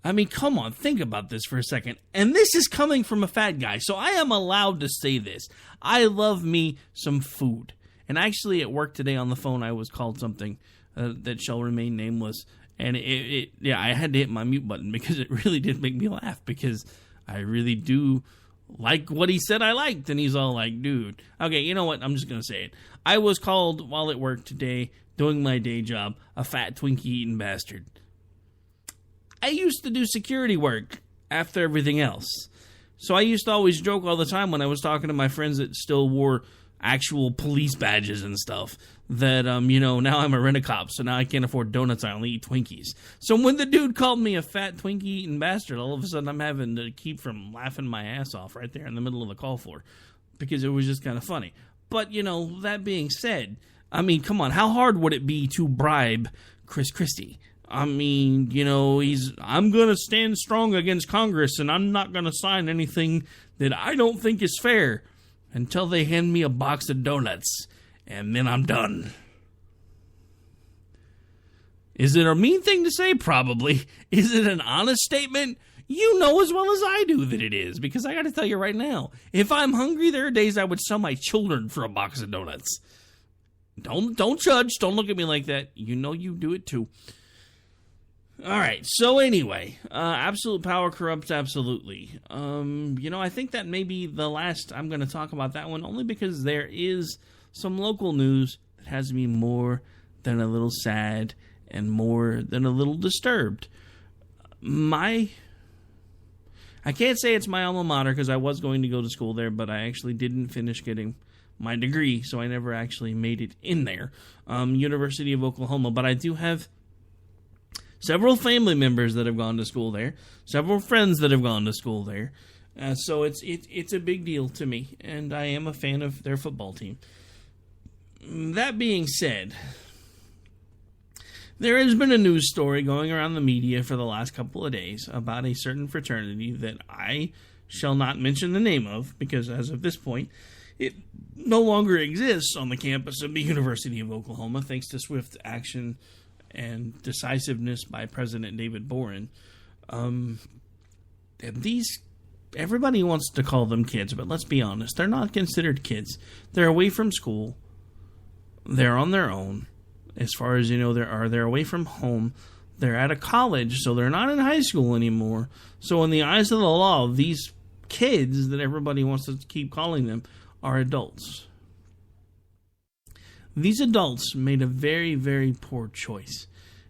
I mean, come on, think about this for a second. And this is coming from a fat guy, so I am allowed to say this. I love me some food. And actually, at work today on the phone, I was called something that shall remain nameless. And I had to hit my mute button because it really did make me laugh, because I really do like what he said I liked. And he's all like, dude. Okay, you know what? I'm just going to say it. I was called while at work today, doing my day job, a fat Twinkie-eating bastard. I used to do security work after everything else. So I used to always joke all the time when I was talking to my friends that still wore actual police badges and stuff that, now I'm a rent-a-cop, so now I can't afford donuts, I only eat Twinkies. So when the dude called me a fat Twinkie-eating bastard, all of a sudden I'm having to keep from laughing my ass off right there in the middle of the call floor, because it was just kind of funny. But, that being said, I mean, come on, how hard would it be to bribe Chris Christie? I mean, I'm going to stand strong against Congress, and I'm not going to sign anything that I don't think is fair until they hand me a box of donuts, and then I'm done. Is it a mean thing to say? Probably. Is it an honest statement? You know as well as I do that it is, because I got to tell you right now, if I'm hungry, there are days I would sell my children for a box of donuts. Don't judge. Don't look at me like that. You know you do it too. All right, so anyway, absolute power corrupts absolutely. I think that may be the last I'm going to talk about that one, only because there is some local news that has me more than a little sad and more than a little disturbed. I can't say it's my alma mater, because I was going to go to school there, but I actually didn't finish getting my degree, so I never actually made it in there. University of Oklahoma, but I do have several family members that have gone to school there, several friends that have gone to school there. So it's a big deal to me, and I am a fan of their football team. That being said, there has been a news story going around the media for the last couple of days about a certain fraternity that I shall not mention the name of, because as of this point, it no longer exists on the campus of the University of Oklahoma, thanks to swift action and decisiveness by President David Boren. Everybody wants to call them kids, but let's be honest, they're not considered kids. They're away from school. They're on their own. As far as they're away from home. They're at a college, so they're not in high school anymore. So in the eyes of the law, these kids that everybody wants to keep calling them are adults. These adults made a very, very poor choice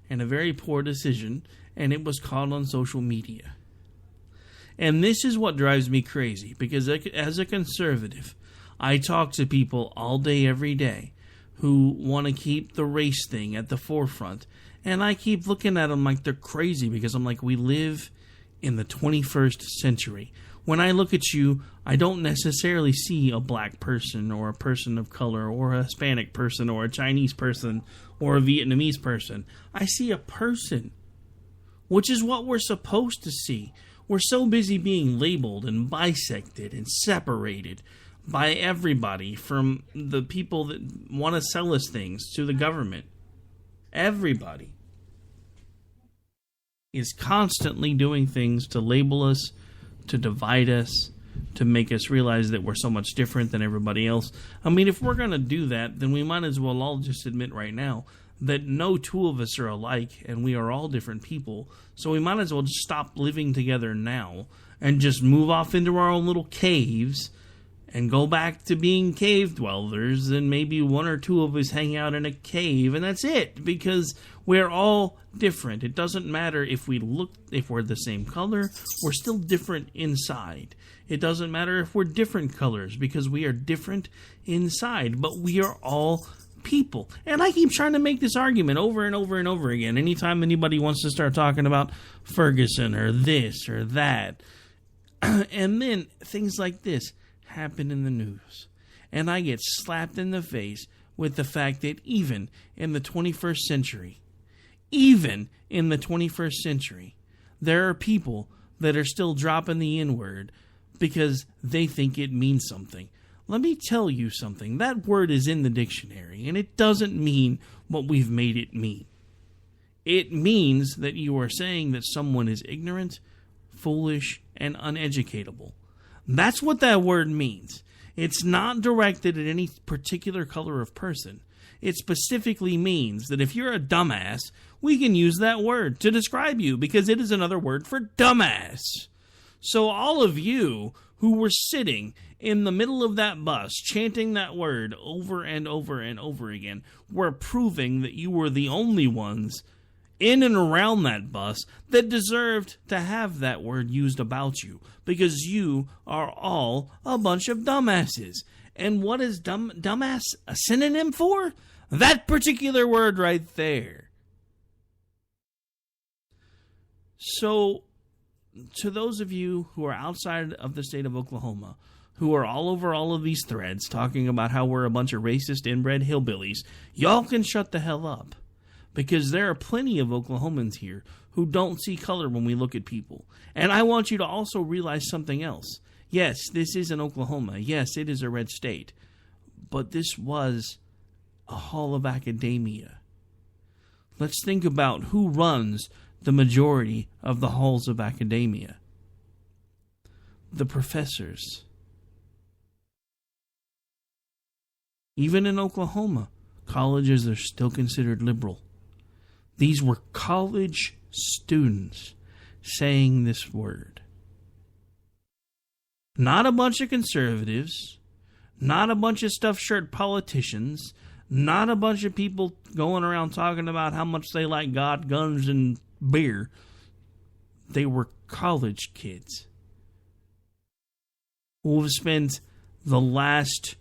and a very poor decision, and it was caught on social media. And this is what drives me crazy, because as a conservative, I talk to people all day, every day, who want to keep the race thing at the forefront, and I keep looking at them like they're crazy, because I'm like, we live in the 21st century. When I look at you, I don't necessarily see a black person or a person of color or a Hispanic person or a Chinese person or a Vietnamese person. I see a person, which is what we're supposed to see. We're so busy being labeled and bisected and separated by everybody, from the people that want to sell us things to the government. Everybody is constantly doing things to label us, to divide us, to make us realize that we're so much different than everybody else. I mean, if we're going to do that, then we might as well all just admit right now that no two of us are alike, and we are all different people. So we might as well just stop living together now and just move off into our own little caves and go back to being cave dwellers, and maybe one or two of us hang out in a cave, and that's it, because we're all different. It doesn't matter if we're the same color, we're still different inside. It doesn't matter if we're different colors, because we are different inside, but we are all people. And I keep trying to make this argument over and over and over again. Anytime anybody wants to start talking about Ferguson or this or that, and then things like this happen in the news, and I get slapped in the face with the fact that even in the 21st century, there are people that are still dropping the N-word because they think it means something. Let me tell you something. That word is in the dictionary, and it doesn't mean what we've made it mean. It means that you are saying that someone is ignorant, foolish, and uneducatable. That's what that word means. It's not directed at any particular color of person. It specifically means that if you're a dumbass, we can use that word to describe you because it is another word for dumbass. So all of you who were sitting in the middle of that bus chanting that word over and over and over again were proving that you were the only ones in and around that bus that deserved to have that word used about you, because you are all a bunch of dumbasses. And what is dumbass a synonym for? That particular word right there. So, to those of you who are outside of the state of Oklahoma, who are all over all of these threads talking about how we're a bunch of racist inbred hillbillies, y'all can shut the hell up. Because there are plenty of Oklahomans here who don't see color when we look at people. And I want you to also realize something else. Yes, this is in Oklahoma. Yes, it is a red state. But this was a hall of academia. Let's think about who runs the majority of the halls of academia. The professors. Even in Oklahoma, colleges are still considered liberal. These were college students saying this word. Not a bunch of conservatives, not a bunch of stuffed shirt politicians, not a bunch of people going around talking about how much they like God, guns, and beer. They were college kids who have spent the last,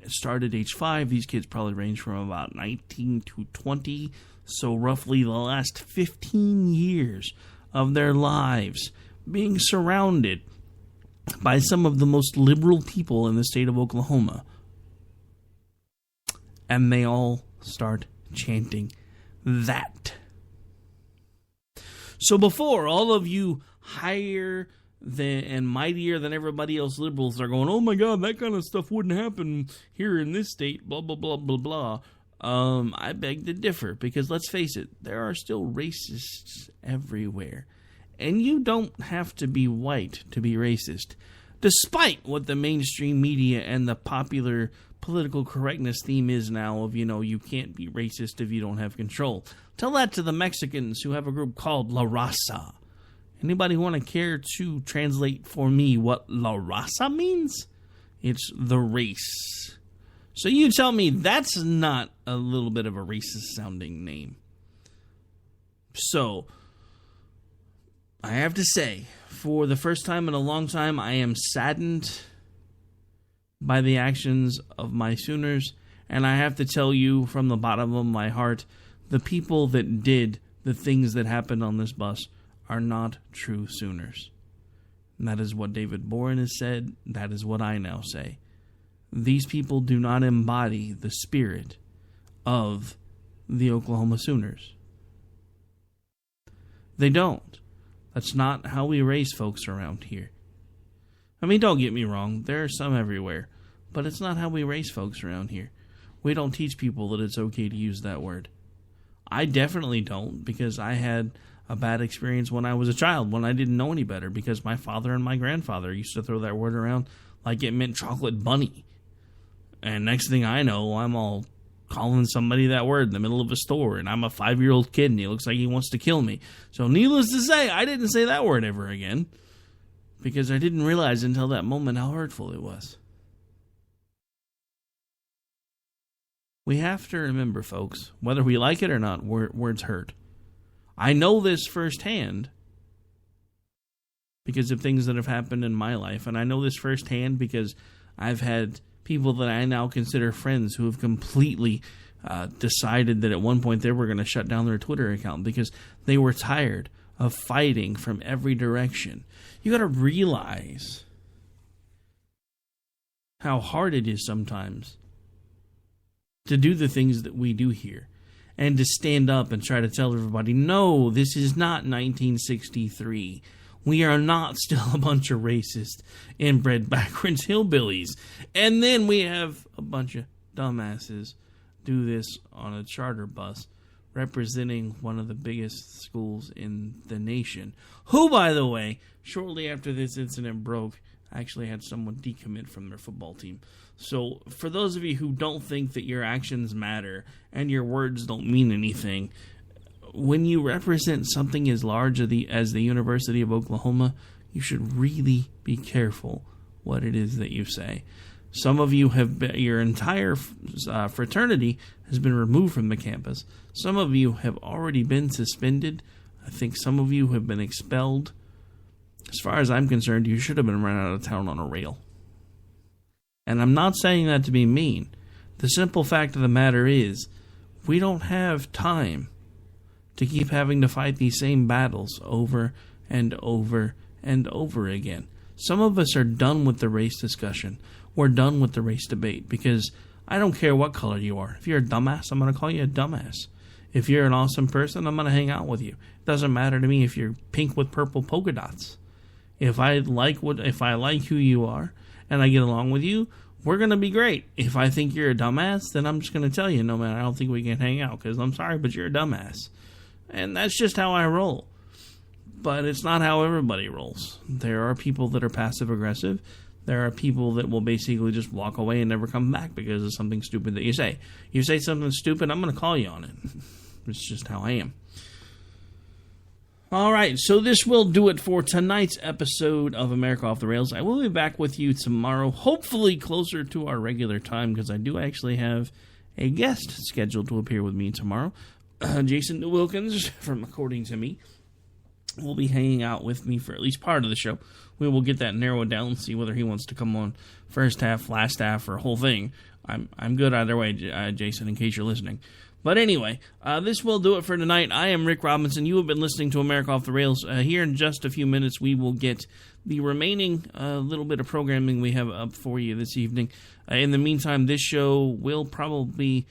started age 5. These kids probably range from about 19 to 20. So roughly the last 15 years of their lives being surrounded by some of the most liberal people in the state of Oklahoma. And they all start chanting that. So before all of you higher and mightier than everybody else liberals are going, oh my God, that kind of stuff wouldn't happen here in this state, blah, blah, blah, blah, blah. I beg to differ, because let's face it, there are still racists everywhere. And you don't have to be white to be racist, despite what the mainstream media and the popular political correctness theme is now of, you can't be racist if you don't have control. Tell that to the Mexicans who have a group called La Raza. Anybody want to care to translate for me what La Raza means? It's the race. So you tell me that's not a little bit of a racist sounding name. So, I have to say, for the first time in a long time, I am saddened by the actions of my Sooners. And I have to tell you from the bottom of my heart, the people that did the things that happened on this bus are not true Sooners. And that is what David Boren has said. That is what I now say. These people do not embody the spirit of the Oklahoma Sooners. They don't. That's not how we raise folks around here. I mean, don't get me wrong. There are some everywhere. But it's not how we raise folks around here. We don't teach people that it's okay to use that word. I definitely don't, because I had a bad experience when I was a child, when I didn't know any better, because my father and my grandfather used to throw that word around like it meant chocolate bunny. And next thing I know, I'm all calling somebody that word in the middle of a store, and I'm a 5-year-old kid, and he looks like he wants to kill me. So needless to say, I didn't say that word ever again, because I didn't realize until that moment how hurtful it was. We have to remember, folks, whether we like it or not, words hurt. I know this firsthand because of things that have happened in my life, and I know this firsthand because I've had people that I now consider friends who have completely decided that at one point they were going to shut down their Twitter account because they were tired of fighting from every direction. You got to realize how hard it is sometimes to do the things that we do here, and to stand up and try to tell everybody, no, this is not 1963. We are not still a bunch of racist, inbred, backwards hillbillies. And then we have a bunch of dumbasses do this on a charter bus representing one of the biggest schools in the nation, who, by the way, shortly after this incident broke, actually had someone decommit from their football team. So for those of you who don't think that your actions matter and your words don't mean anything, when you represent something as large as the University of Oklahoma, you should really be careful what it is that you say. Some of you have been, your entire fraternity has been removed from the campus. Some of you have already been suspended. I think some of you have been expelled. As far as I'm concerned, you should have been run out of town on a rail. And I'm not saying that to be mean. The simple fact of the matter is, we don't have time to keep having to fight these same battles over and over and over again. Some of us are done with the race discussion. We're done with the race debate because I don't care what color you are. If you're a dumbass, I'm going to call you a dumbass. If you're an awesome person, I'm going to hang out with you. It doesn't matter to me if you're pink with purple polka dots. If I like who you are and I get along with you, we're going to be great. If I think you're a dumbass, then I'm just going to tell you, no man, I don't think we can hang out because I'm sorry, but you're a dumbass. And that's just how I roll. But it's not how everybody rolls. There are people that are passive-aggressive. There are people that will basically just walk away and never come back because of something stupid that you say. You say something stupid, I'm going to call you on it. It's just how I am. All right, so this will do it for tonight's episode of America Off the Rails. I will be back with you tomorrow, hopefully closer to our regular time, because I do actually have a guest scheduled to appear with me tomorrow. Jason Wilkins, from According to Me, will be hanging out with me for at least part of the show. We will get that narrowed down and see whether he wants to come on first half, last half, or whole thing. I'm good either way, Jason, in case you're listening. But anyway, this will do it for tonight. I am Rick Robinson. You have been listening to America Off the Rails. Here in just a few minutes, we will get the remaining little bit of programming we have up for you this evening. In the meantime, this show will probably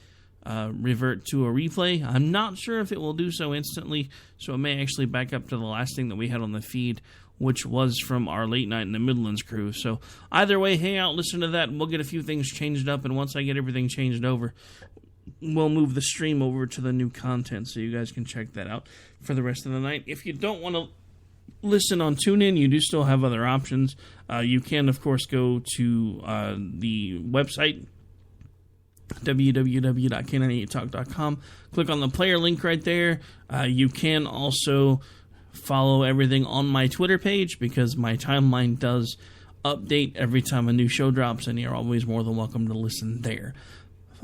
revert to a replay. I'm not sure if it will do so instantly, so it may actually back up to the last thing that we had on the feed, which was from our Late Night in the Midlands crew. So either way, hang out, listen to that, and we'll get a few things changed up, and once I get everything changed over, we'll move the stream over to the new content, so you guys can check that out for the rest of the night. If you don't want to listen on TuneIn, you do still have other options. You can, of course, go to the website, www.k98talk.com. Click on the player link right there. You can also follow everything on my Twitter page, because my timeline does update every time a new show drops, and you're always more than welcome to listen there.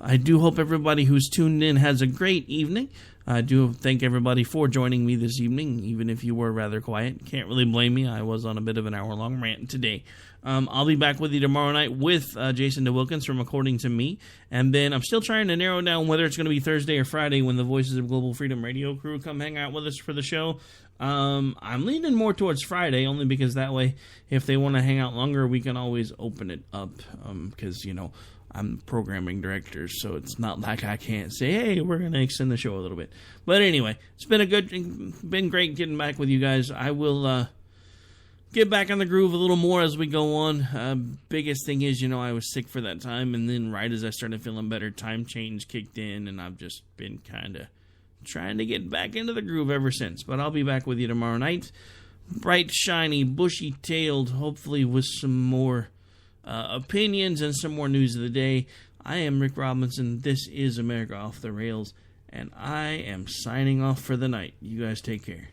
I do hope everybody who's tuned in has a great evening. I do thank everybody for joining me this evening, even if you were rather quiet. Can't really blame me. I was on a bit of an hour-long rant today. I'll be back with you tomorrow night with Jason DeWilkins from According to Me. And then I'm still trying to narrow down whether it's going to be Thursday or Friday when the Voices of Global Freedom Radio crew come hang out with us for the show. I'm leaning more towards Friday, only because that way, if they want to hang out longer, we can always open it up. Because, you know, I'm programming director, so it's not like I can't say, hey, we're going to extend the show a little bit. But anyway, it's been great getting back with you guys. I will get back on the groove a little more as we go on. Biggest thing is, you know, I was sick for that time, and then right as I started feeling better, time change kicked in, and I've just been kind of trying to get back into the groove ever since. But I'll be back with you tomorrow night. Bright, shiny, bushy-tailed, hopefully with some more opinions and some more news of the day. I am Rick Robinson. This is America Off the Rails, and I am signing off for the night. You guys take care.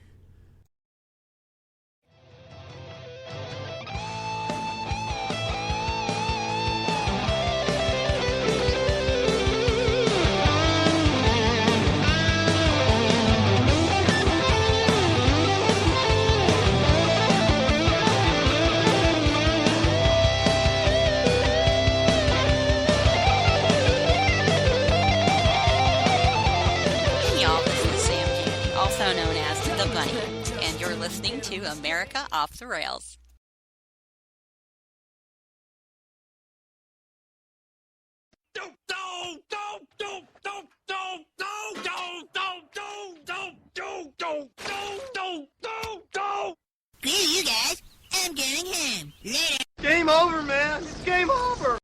Listening to America Off the Rails. Screw you guys. I'm going home. Later. Game over, man. It's game over.